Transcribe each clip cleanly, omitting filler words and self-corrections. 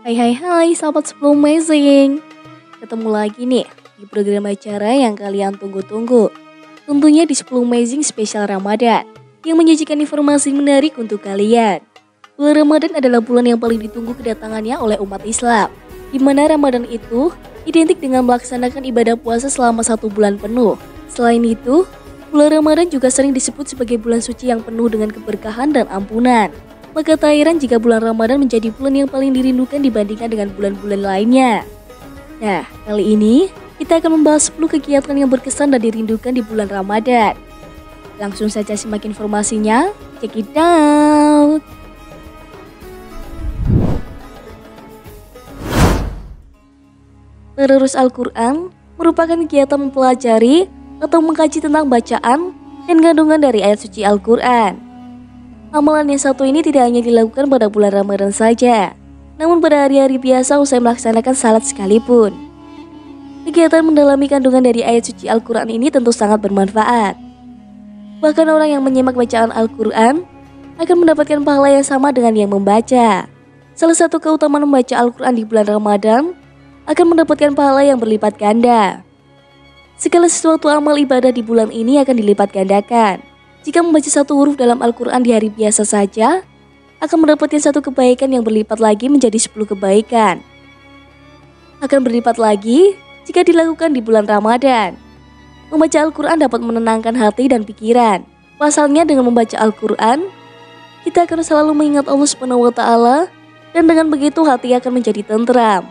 Hai, sahabat 10 Amazing. Ketemu lagi nih di program acara yang kalian tunggu-tunggu. Tentunya di 10 Amazing spesial Ramadan yang menyajikan informasi menarik untuk kalian. Bulan Ramadan adalah bulan yang paling ditunggu kedatangannya oleh umat Islam, di mana Ramadan itu identik dengan melaksanakan ibadah puasa selama 1 bulan penuh. Selain itu, bulan Ramadan juga sering disebut sebagai bulan suci yang penuh dengan keberkahan dan ampunan. Maka tak heran jika bulan Ramadan menjadi bulan yang paling dirindukan dibandingkan dengan bulan-bulan lainnya. Nah, kali ini kita akan membahas 10 kegiatan yang berkesan dan dirindukan di bulan Ramadan. Langsung saja simak informasinya, check it out! Terurus Al-Quran merupakan kegiatan mempelajari atau mengkaji tentang bacaan dan kandungan dari ayat suci Al-Quran. Amalan yang satu ini tidak hanya dilakukan pada bulan Ramadan saja, namun pada hari-hari biasa usai melaksanakan salat sekalipun. Kegiatan mendalami kandungan dari ayat suci Al-Quran ini tentu sangat bermanfaat. Bahkan orang yang menyimak bacaan Al-Quran akan mendapatkan pahala yang sama dengan yang membaca. Salah satu keutamaan membaca Al-Quran di bulan Ramadan akan mendapatkan pahala yang berlipat ganda. Segala sesuatu amal ibadah di bulan ini akan dilipat gandakan. Jika membaca satu huruf dalam Al-Quran di hari biasa saja, akan mendapatkan satu kebaikan yang berlipat lagi menjadi 10 kebaikan. Akan berlipat lagi jika dilakukan di bulan Ramadan. Membaca Al-Quran dapat menenangkan hati dan pikiran. Pasalnya dengan membaca Al-Quran, kita akan selalu mengingat Allah SWT dan dengan begitu hati akan menjadi tentram.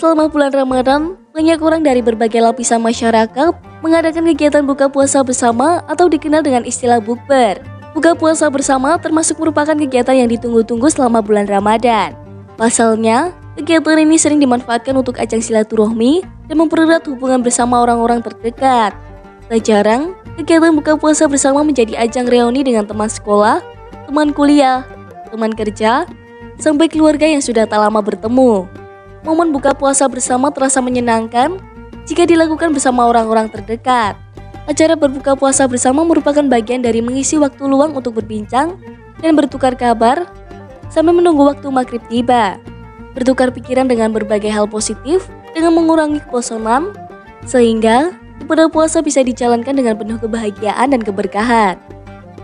Selama bulan Ramadan, banyak orang dari berbagai lapisan masyarakat mengadakan kegiatan buka puasa bersama atau dikenal dengan istilah bukber. Buka puasa bersama termasuk merupakan kegiatan yang ditunggu-tunggu selama bulan Ramadan. Pasalnya, kegiatan ini sering dimanfaatkan untuk ajang silaturahmi dan mempererat hubungan bersama orang-orang terdekat. Tak jarang, kegiatan buka puasa bersama menjadi ajang reuni dengan teman sekolah, teman kuliah, teman kerja, sampai keluarga yang sudah tak lama bertemu. Momen buka puasa bersama terasa menyenangkan jika dilakukan bersama orang-orang terdekat. Acara berbuka puasa bersama merupakan bagian dari mengisi waktu luang untuk berbincang dan bertukar kabar sambil menunggu waktu maghrib tiba. Bertukar pikiran dengan berbagai hal positif dengan mengurangi kebosanan, sehingga ibadah puasa bisa dijalankan dengan penuh kebahagiaan dan keberkahan.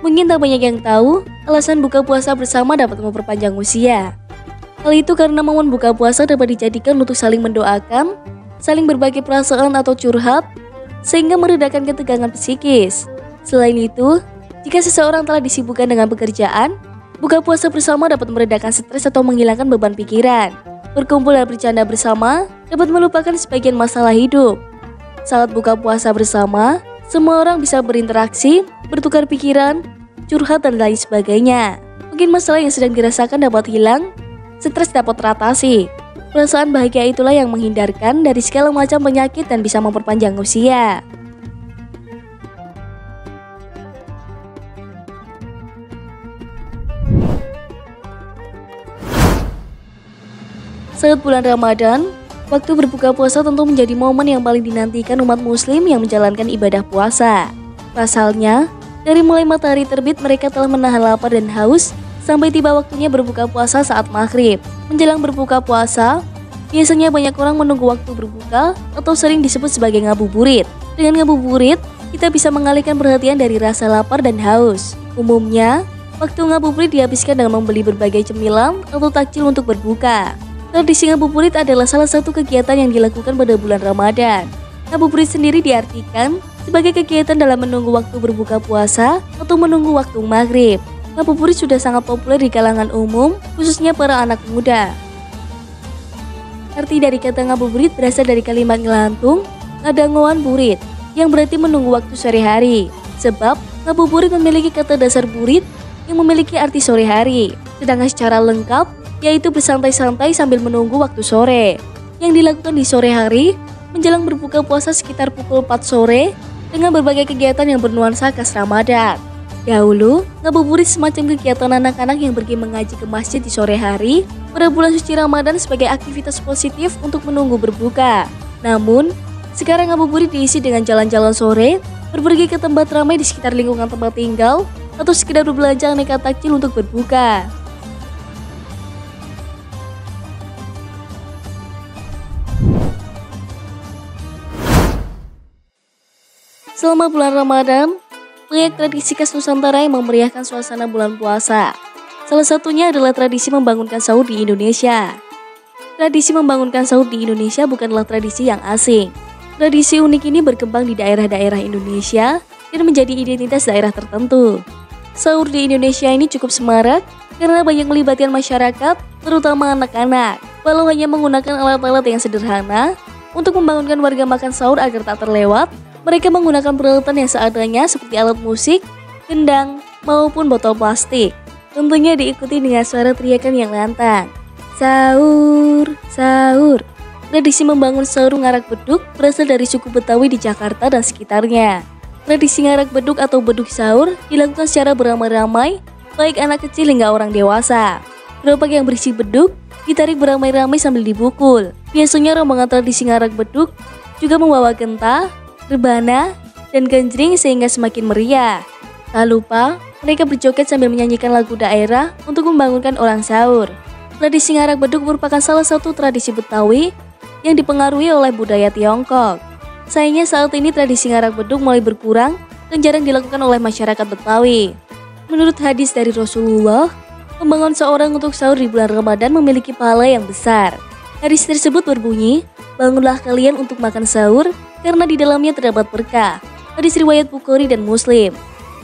Mungkin tak banyak yang tahu, alasan buka puasa bersama dapat memperpanjang usia. Hal itu karena momen buka puasa dapat dijadikan untuk saling mendoakan, saling berbagi perasaan atau curhat, sehingga meredakan ketegangan psikis. Selain itu, jika seseorang telah disibukkan dengan pekerjaan, buka puasa bersama dapat meredakan stres atau menghilangkan beban pikiran. Berkumpul dan bercanda bersama dapat melupakan sebagian masalah hidup. Saat buka puasa bersama, semua orang bisa berinteraksi, bertukar pikiran, curhat dan lain sebagainya. Mungkin masalah yang sedang dirasakan dapat hilang, stres dapat teratasi. Perasaan bahagia itulah yang menghindarkan dari segala macam penyakit dan bisa memperpanjang usia. Saat bulan Ramadan, waktu berbuka puasa tentu menjadi momen yang paling dinantikan umat muslim yang menjalankan ibadah puasa. Pasalnya, dari mulai matahari terbit mereka telah menahan lapar dan haus sampai tiba waktunya berbuka puasa saat maghrib. Menjelang berbuka puasa, biasanya banyak orang menunggu waktu berbuka atau sering disebut sebagai ngabuburit. Dengan ngabuburit, kita bisa mengalihkan perhatian dari rasa lapar dan haus. Umumnya, waktu ngabuburit dihabiskan dengan membeli berbagai cemilan atau takjil untuk berbuka. Tradisi ngabuburit adalah salah satu kegiatan yang dilakukan pada bulan Ramadan. Ngabuburit sendiri diartikan sebagai kegiatan dalam menunggu waktu berbuka puasa atau menunggu waktu maghrib. Ngabuburit sudah sangat populer di kalangan umum, khususnya para anak muda. Arti dari kata ngabuburit berasal dari kalimat ngelantung, ngadangoan burit, yang berarti menunggu waktu sore hari. Sebab, ngabuburit memiliki kata dasar burit yang memiliki arti sore hari. Sedangkan secara lengkap, yaitu bersantai-santai sambil menunggu waktu sore. Yang dilakukan di sore hari, menjelang berbuka puasa sekitar pukul 4 sore, dengan berbagai kegiatan yang bernuansa khas Ramadan. Dahulu, ngabuburit semacam kegiatan anak-anak yang pergi mengaji ke masjid di sore hari pada bulan suci Ramadan sebagai aktivitas positif untuk menunggu berbuka. Namun, Sekarang ngabuburit diisi dengan jalan-jalan sore, pergi ke tempat ramai di sekitar lingkungan tempat tinggal, atau sekedar berbelanja aneka takjil untuk berbuka. Selama bulan Ramadan, banyak tradisi khas Nusantara yang memeriahkan suasana bulan puasa. Salah satunya adalah tradisi membangunkan sahur di Indonesia. Tradisi membangunkan sahur di Indonesia bukanlah tradisi yang asing. Tradisi unik ini berkembang di daerah-daerah Indonesia dan menjadi identitas daerah tertentu. Sahur di Indonesia ini cukup semarak karena banyak melibatkan masyarakat, terutama anak-anak. Walau hanya menggunakan alat-alat yang sederhana, untuk membangunkan warga makan sahur agar tak terlewat, mereka menggunakan peralatan yang seadanya seperti alat musik, gendang, maupun botol plastik. Tentunya diikuti dengan suara teriakan yang lantang. Sahur, sahur. Tradisi membangun sahur ngarak beduk berasal dari suku Betawi di Jakarta dan sekitarnya. Tradisi ngarak beduk atau beduk sahur dilakukan secara beramai-ramai, baik anak kecil hingga orang dewasa. Gerobak yang berisi beduk ditarik beramai-ramai sambil dipukul. Biasanya rombongan tradisi ngarak beduk juga membawa genta, rebana, dan genjring sehingga semakin meriah. Tak lupa, mereka berjoget sambil menyanyikan lagu daerah untuk membangunkan orang sahur. Tradisi ngarak beduk merupakan salah satu tradisi Betawi yang dipengaruhi oleh budaya Tiongkok. Sayangnya saat ini tradisi ngarak beduk mulai berkurang dan jarang dilakukan oleh masyarakat Betawi. Menurut hadis dari Rasulullah, membangun seorang untuk sahur di bulan Ramadan memiliki pahala yang besar. Hadis tersebut berbunyi, bangunlah kalian untuk makan sahur karena di dalamnya terdapat berkah. Hadis riwayat Bukhari dan Muslim.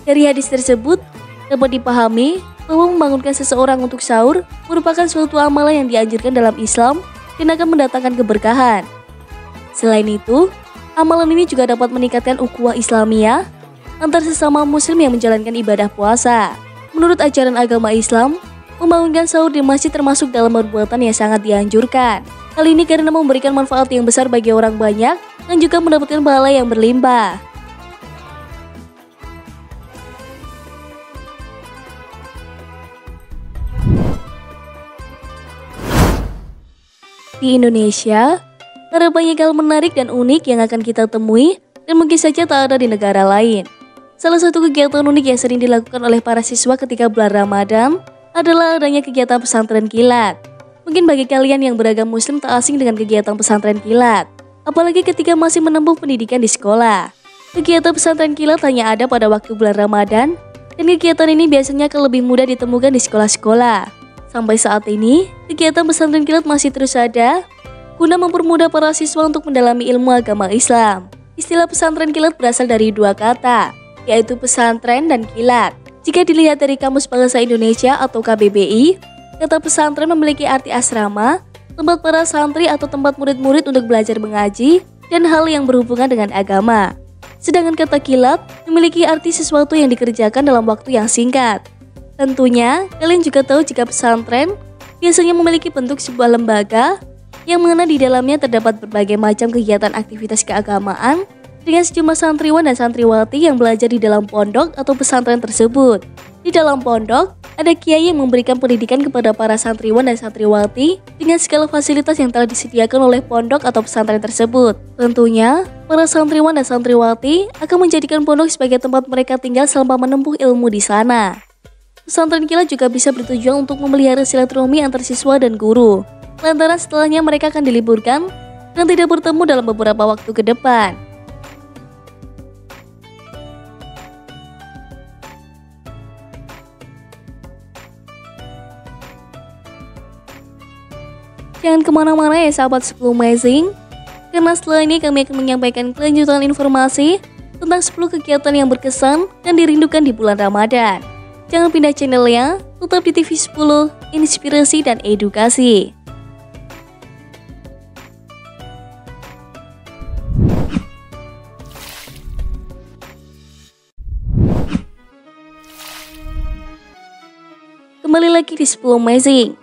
Dari hadis tersebut dapat dipahami bahwa membangunkan seseorang untuk sahur merupakan suatu amalan yang dianjurkan dalam Islam dan akan mendatangkan keberkahan. Selain itu, amalan ini juga dapat meningkatkan ukhuwah Islamiyah antar sesama muslim yang menjalankan ibadah puasa. Menurut ajaran agama Islam, membangunkan sahur di masjid termasuk dalam perbuatan yang sangat dianjurkan. Hal ini karena memberikan manfaat yang besar bagi orang banyak dan juga mendapatkan pahala yang berlimpah. Di Indonesia, ada banyak hal menarik dan unik yang akan kita temui dan mungkin saja tak ada di negara lain. Salah satu kegiatan unik yang sering dilakukan oleh para siswa ketika bulan Ramadan adalah adanya kegiatan pesantren kilat. Mungkin bagi kalian yang beragam muslim tak asing dengan kegiatan pesantren kilat, apalagi ketika masih menempuh pendidikan di sekolah. Kegiatan pesantren kilat hanya ada pada waktu bulan Ramadan, dan kegiatan ini biasanya akan lebih mudah ditemukan di sekolah-sekolah. Sampai saat ini, kegiatan pesantren kilat masih terus ada guna mempermudah para siswa untuk mendalami ilmu agama Islam. Istilah pesantren kilat berasal dari dua kata, yaitu pesantren dan kilat. Jika dilihat dari Kamus Bahasa Indonesia atau KBBI, kata pesantren memiliki arti asrama, tempat para santri atau tempat murid-murid untuk belajar mengaji, dan hal yang berhubungan dengan agama. Sedangkan kata kilat memiliki arti sesuatu yang dikerjakan dalam waktu yang singkat. Tentunya, kalian juga tahu jika pesantren biasanya memiliki bentuk sebuah lembaga yang mana di dalamnya terdapat berbagai macam kegiatan aktivitas keagamaan dengan sejumlah santriwan dan santriwati yang belajar di dalam pondok atau pesantren tersebut. Di dalam pondok, ada kiai yang memberikan pendidikan kepada para santriwan dan santriwati dengan segala fasilitas yang telah disediakan oleh pondok atau pesantren tersebut. Tentunya, para santriwan dan santriwati akan menjadikan pondok sebagai tempat mereka tinggal selama menempuh ilmu di sana. Pesantren kilat juga bisa bertujuan untuk memelihara silaturahmi antar siswa dan guru. Lantaran setelahnya mereka akan diliburkan dan tidak bertemu dalam beberapa waktu ke depan. Jangan kemana-mana ya sahabat 10 Amazing, karena setelah ini kami akan menyampaikan kelanjutan informasi tentang 10 kegiatan yang berkesan dan dirindukan di bulan Ramadan. Jangan pindah channelnya, tetap di TV 10, inspirasi dan edukasi. Kembali lagi di 10 Amazing.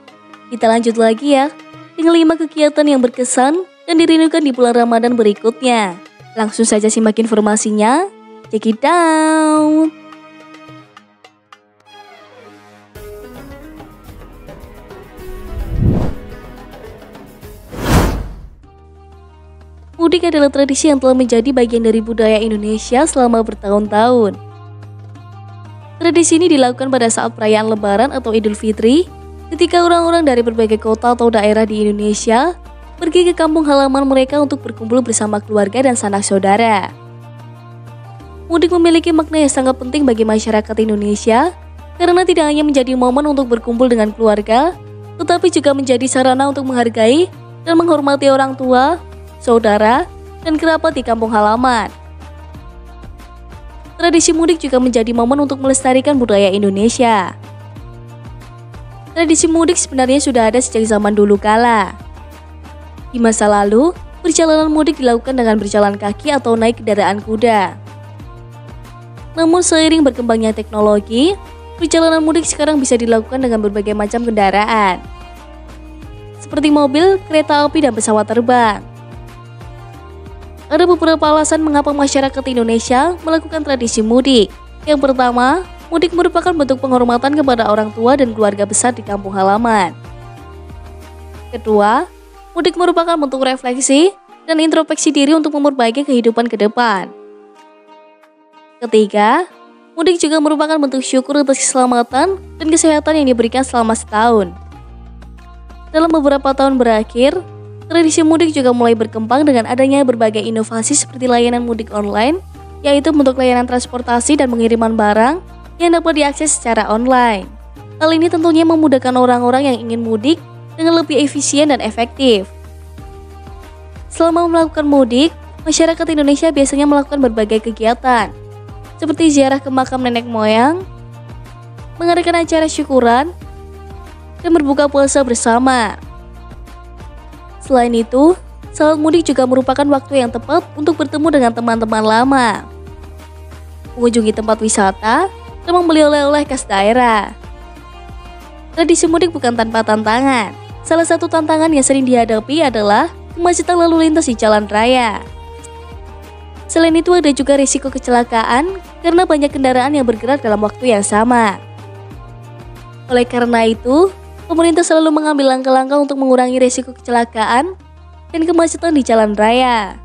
Kita lanjut lagi ya, dengan 5 kegiatan yang berkesan dan dirindukan di bulan Ramadan berikutnya. Langsung saja simak informasinya, check it out. Mudik adalah tradisi yang telah menjadi bagian dari budaya Indonesia selama bertahun-tahun. Tradisi ini dilakukan pada saat perayaan Lebaran atau Idul Fitri, ketika orang-orang dari berbagai kota atau daerah di Indonesia pergi ke kampung halaman mereka untuk berkumpul bersama keluarga dan sanak saudara. Mudik memiliki makna yang sangat penting bagi masyarakat Indonesia, karena tidak hanya menjadi momen untuk berkumpul dengan keluarga, tetapi juga menjadi sarana untuk menghargai dan menghormati orang tua, saudara, dan kerabat di kampung halaman. Tradisi mudik juga menjadi momen untuk melestarikan budaya Indonesia. Tradisi mudik sebenarnya sudah ada sejak zaman dulu kala. Di masa lalu, perjalanan mudik dilakukan dengan berjalan kaki atau naik kendaraan kuda. Namun seiring berkembangnya teknologi, perjalanan mudik sekarang bisa dilakukan dengan berbagai macam kendaraan, seperti mobil, kereta api, dan pesawat terbang. Ada beberapa alasan mengapa masyarakat Indonesia melakukan tradisi mudik. Yang pertama, mudik merupakan bentuk penghormatan kepada orang tua dan keluarga besar di kampung halaman. Kedua, mudik merupakan bentuk refleksi dan introspeksi diri untuk memperbaiki kehidupan ke depan. Ketiga, mudik juga merupakan bentuk syukur atas keselamatan dan kesehatan yang diberikan selama setahun. Dalam beberapa tahun berakhir, tradisi mudik juga mulai berkembang dengan adanya berbagai inovasi seperti layanan mudik online, yaitu bentuk layanan transportasi dan pengiriman barang yang dapat diakses secara online. Hal ini tentunya memudahkan orang-orang yang ingin mudik dengan lebih efisien dan efektif. Selama melakukan mudik, masyarakat Indonesia biasanya melakukan berbagai kegiatan, seperti ziarah ke makam nenek moyang, mengadakan acara syukuran, dan berbuka puasa bersama. Selain itu, saat mudik juga merupakan waktu yang tepat untuk bertemu dengan teman-teman lama, mengunjungi tempat wisata, dan membeli oleh-oleh khas daerah. Tradisi mudik bukan tanpa tantangan. Salah satu tantangan yang sering dihadapi adalah kemacetan lalu lintas di jalan raya. Selain itu ada juga risiko kecelakaan karena banyak kendaraan yang bergerak dalam waktu yang sama. Oleh karena itu, pemerintah selalu mengambil langkah-langkah untuk mengurangi risiko kecelakaan dan kemacetan di jalan raya.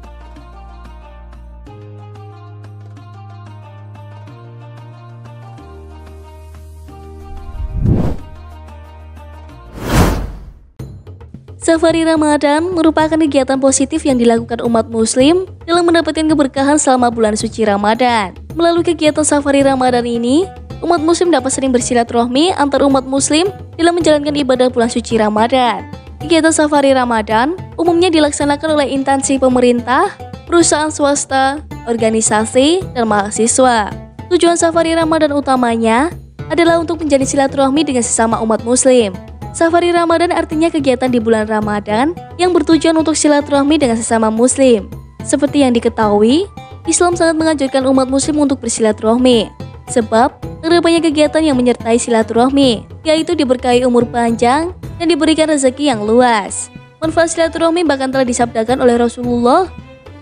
Safari Ramadan merupakan kegiatan positif yang dilakukan umat muslim dalam mendapatkan keberkahan selama bulan suci Ramadan. Melalui kegiatan Safari Ramadan ini, umat muslim dapat sering bersilaturahmi antar umat muslim dalam menjalankan ibadah bulan suci Ramadan. Kegiatan Safari Ramadan umumnya dilaksanakan oleh instansi pemerintah, perusahaan swasta, organisasi, dan mahasiswa. Tujuan Safari Ramadan utamanya adalah untuk menjadi silaturahmi dengan sesama umat muslim. Safari Ramadan artinya kegiatan di bulan Ramadan yang bertujuan untuk silaturahmi dengan sesama muslim. Seperti yang diketahui, Islam sangat menganjurkan umat muslim untuk bersilaturahmi. Sebab, ada banyak kegiatan yang menyertai silaturahmi, yaitu diberkahi umur panjang dan diberikan rezeki yang luas. Manfaat silaturahmi bahkan telah disabdakan oleh Rasulullah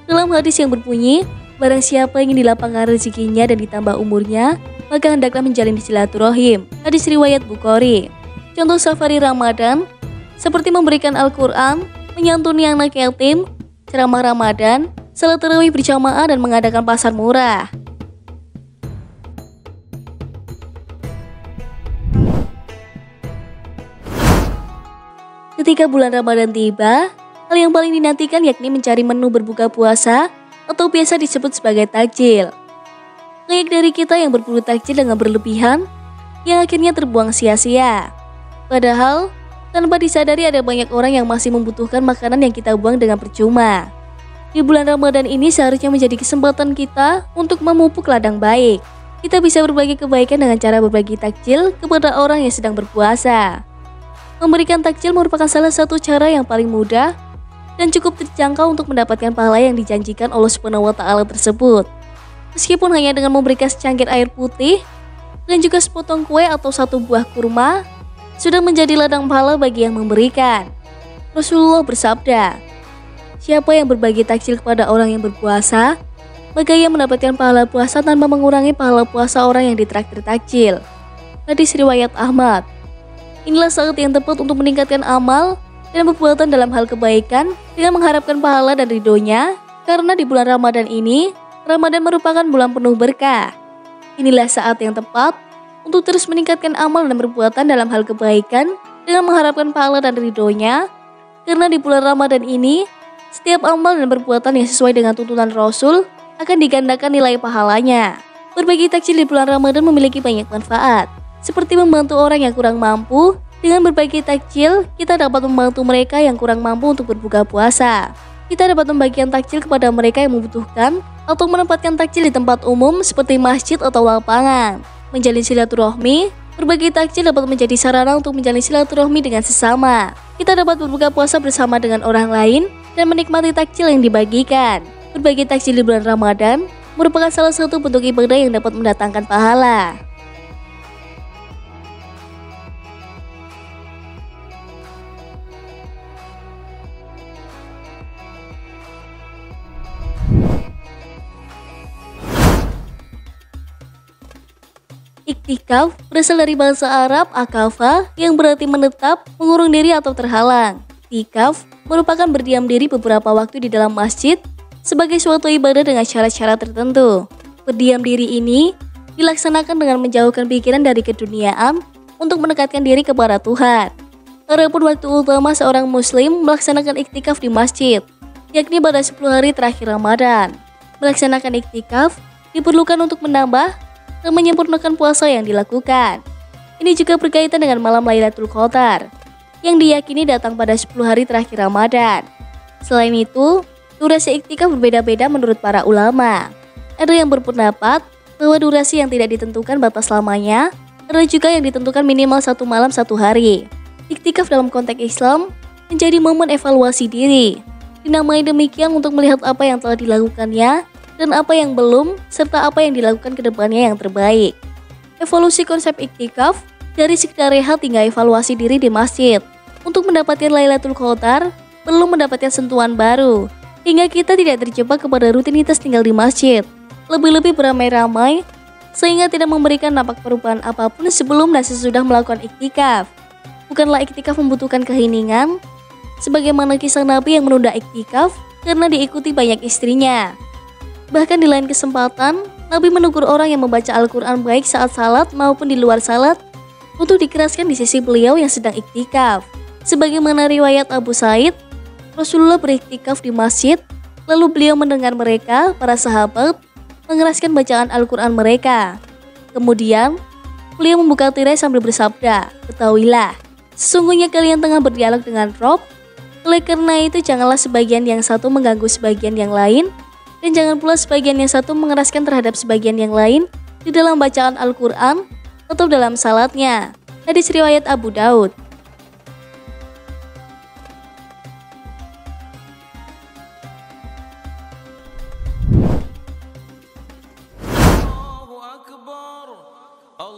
dalam hadis yang berbunyi, barang siapa ingin dilapangkan rezekinya dan ditambah umurnya, maka hendaklah menjalin silaturahim. Hadis riwayat Bukhari. Contoh Safari Ramadan seperti memberikan Al-Quran, menyantuni anak yatim, ceramah Ramadan, salat tarawih berjamaah, dan mengadakan pasar murah. Ketika bulan Ramadan tiba, hal yang paling dinantikan yakni mencari menu berbuka puasa atau biasa disebut sebagai takjil. Banyak dari kita yang berburu takjil dengan berlebihan yang akhirnya terbuang sia-sia. Padahal, tanpa disadari ada banyak orang yang masih membutuhkan makanan yang kita buang dengan percuma. Di bulan Ramadan ini seharusnya menjadi kesempatan kita untuk memupuk ladang baik. Kita bisa berbagi kebaikan dengan cara berbagi takjil kepada orang yang sedang berpuasa. Memberikan takjil merupakan salah satu cara yang paling mudah dan cukup terjangkau untuk mendapatkan pahala yang dijanjikan Allah SWT tersebut. Meskipun hanya dengan memberikan secangkir air putih dan juga sepotong kue atau satu buah kurma, sudah menjadi ladang pahala bagi yang memberikan. Rasulullah bersabda, siapa yang berbagi takjil kepada orang yang berpuasa, maka ia mendapatkan pahala puasa tanpa mengurangi pahala puasa orang yang ditraktir takjil. Hadis riwayat Ahmad. Inilah saat yang tepat untuk meningkatkan amal dan perbuatan dalam hal kebaikan dengan mengharapkan pahala dan ridhonya Karena di bulan Ramadan ini, Ramadan merupakan bulan penuh berkah. Inilah saat yang tepat untuk terus meningkatkan amal dan perbuatan dalam hal kebaikan dengan mengharapkan pahala dan ridhonya. Karena di bulan Ramadan ini, setiap amal dan perbuatan yang sesuai dengan tuntunan Rasul akan digandakan nilai pahalanya. Berbagi takjil di bulan Ramadan memiliki banyak manfaat, seperti membantu orang yang kurang mampu. Dengan berbagi takjil, kita dapat membantu mereka yang kurang mampu untuk berbuka puasa. Kita dapat membagikan takjil kepada mereka yang membutuhkan atau menempatkan takjil di tempat umum seperti masjid atau lapangan. Menjalin silaturahmi, berbagi takjil dapat menjadi sarana untuk menjalin silaturahmi dengan sesama. Kita dapat berbuka puasa bersama dengan orang lain dan menikmati takjil yang dibagikan. Berbagi takjil di bulan Ramadan merupakan salah satu bentuk ibadah yang dapat mendatangkan pahala. Iktikaf berasal dari bahasa Arab akafa yang berarti menetap, mengurung diri atau terhalang. Iktikaf merupakan berdiam diri beberapa waktu di dalam masjid sebagai suatu ibadah dengan syarat-syarat tertentu. Berdiam diri ini dilaksanakan dengan menjauhkan pikiran dari keduniaan untuk mendekatkan diri kepada Tuhan. Adapun waktu utama seorang muslim melaksanakan iktikaf di masjid, yakni pada 10 hari terakhir Ramadan. Melaksanakan iktikaf diperlukan untuk menambah dan menyempurnakan puasa yang dilakukan. Ini juga berkaitan dengan malam Lailatul Qadar yang diyakini datang pada 10 hari terakhir Ramadan. Selain itu, durasi iktikaf berbeda-beda menurut para ulama. Ada yang berpendapat bahwa durasi yang tidak ditentukan batas lamanya, ada juga yang ditentukan minimal 1 malam 1 hari. Iktikaf dalam konteks Islam menjadi momen evaluasi diri. Dinamai demikian untuk melihat apa yang telah dilakukannya dan apa yang belum, serta apa yang dilakukan ke depannya yang terbaik. Evolusi konsep iktikaf dari sekedar rehat hingga evaluasi diri di masjid. Untuk mendapatkan Lailatul Qadar, perlu mendapatkan sentuhan baru, hingga kita tidak terjebak kepada rutinitas tinggal di masjid, lebih-lebih beramai-ramai, sehingga tidak memberikan nampak perubahan apapun sebelum dan sesudah melakukan iktikaf. Bukanlah iktikaf membutuhkan keheningan, sebagaimana kisah Nabi yang menunda iktikaf karena diikuti banyak istrinya. Bahkan di lain kesempatan, Nabi menegur orang yang membaca Al-Quran baik saat salat maupun di luar salat untuk dikeraskan di sisi beliau yang sedang iktikaf. Sebagaimana riwayat Abu Said, Rasulullah beriktikaf di masjid, lalu beliau mendengar mereka, para sahabat, mengeraskan bacaan Al-Quran mereka. Kemudian, beliau membuka tirai sambil bersabda, "Ketahuilah, sesungguhnya kalian tengah berdialog dengan Rob. Oleh karena itu, janganlah sebagian yang satu mengganggu sebagian yang lain, dan jangan pula sebagian yang satu mengeraskan terhadap sebagian yang lain di dalam bacaan Al-Quran atau dalam salatnya." Hadis riwayat Abu Daud.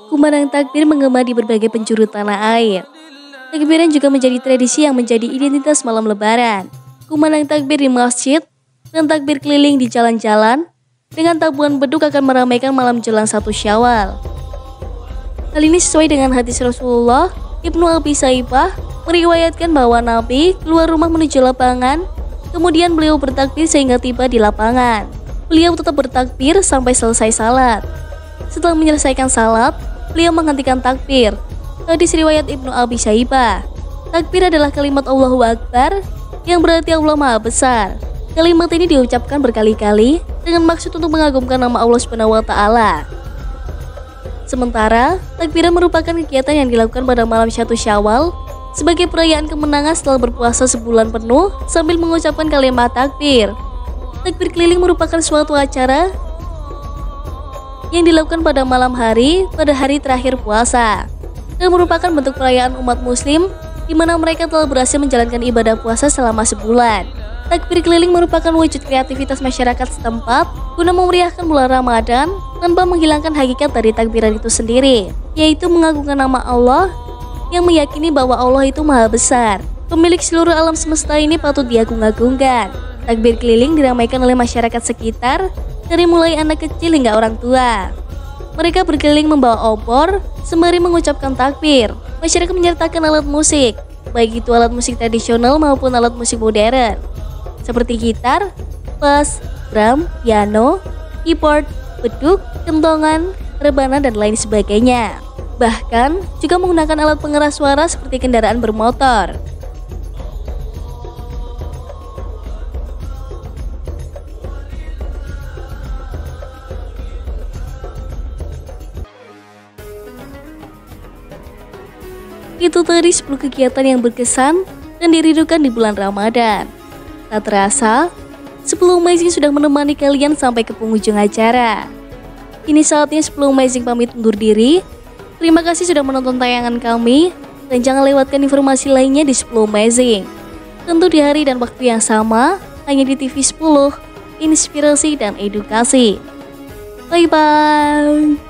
Kumandang takbir menggema di berbagai penjuru tanah air. Takbiran juga menjadi tradisi yang menjadi identitas malam Lebaran. Kumandang takbir di masjid dan takbir keliling di jalan-jalan dengan tabuhan beduk akan meramaikan malam jelang 1 Syawal. Hal ini sesuai dengan hadis Rasulullah. Ibnu Abi Saibah meriwayatkan bahwa Nabi keluar rumah menuju lapangan, kemudian beliau bertakbir sehingga tiba di lapangan. Beliau tetap bertakbir sampai selesai salat. Setelah menyelesaikan salat, beliau menghentikan takbir. Hadis riwayat Ibnu Abi Saibah. Takbir adalah kalimat Allahu Akbar yang berarti Allah Maha Besar. Kalimat ini diucapkan berkali-kali dengan maksud untuk mengagumkan nama Allah Subhanahu wa Ta'ala. Sementara, takbiran merupakan kegiatan yang dilakukan pada malam 1 Syawal sebagai perayaan kemenangan setelah berpuasa sebulan penuh sambil mengucapkan kalimat takbir. Takbir keliling merupakan suatu acara yang dilakukan pada malam hari pada hari terakhir puasa dan merupakan bentuk perayaan umat muslim di mana mereka telah berhasil menjalankan ibadah puasa selama sebulan. Takbir keliling merupakan wujud kreativitas masyarakat setempat guna memeriahkan bulan Ramadan tanpa menghilangkan hakikat dari takbiran itu sendiri, yaitu mengagungkan nama Allah yang meyakini bahwa Allah itu Maha Besar. Pemilik seluruh alam semesta ini patut diagung-agungkan. Takbir keliling diramaikan oleh masyarakat sekitar dari mulai anak kecil hingga orang tua. Mereka berkeliling membawa obor sembari mengucapkan takbir. Masyarakat menyertakan alat musik, baik itu alat musik tradisional maupun alat musik modern, seperti gitar, bass, drum, piano, keyboard, beduk, kentongan, rebana, dan lain sebagainya. Bahkan juga menggunakan alat pengeras suara seperti kendaraan bermotor. Itu tadi 10 kegiatan yang berkesan dan dirindukan di bulan Ramadan. Tak terasa, 10 Amazing sudah menemani kalian sampai ke penghujung acara. Kini saatnya 10 Amazing pamit undur diri. Terima kasih sudah menonton tayangan kami, dan jangan lewatkan informasi lainnya di 10 Amazing. Tentu di hari dan waktu yang sama, hanya di TV 10, inspirasi dan edukasi. Bye-bye.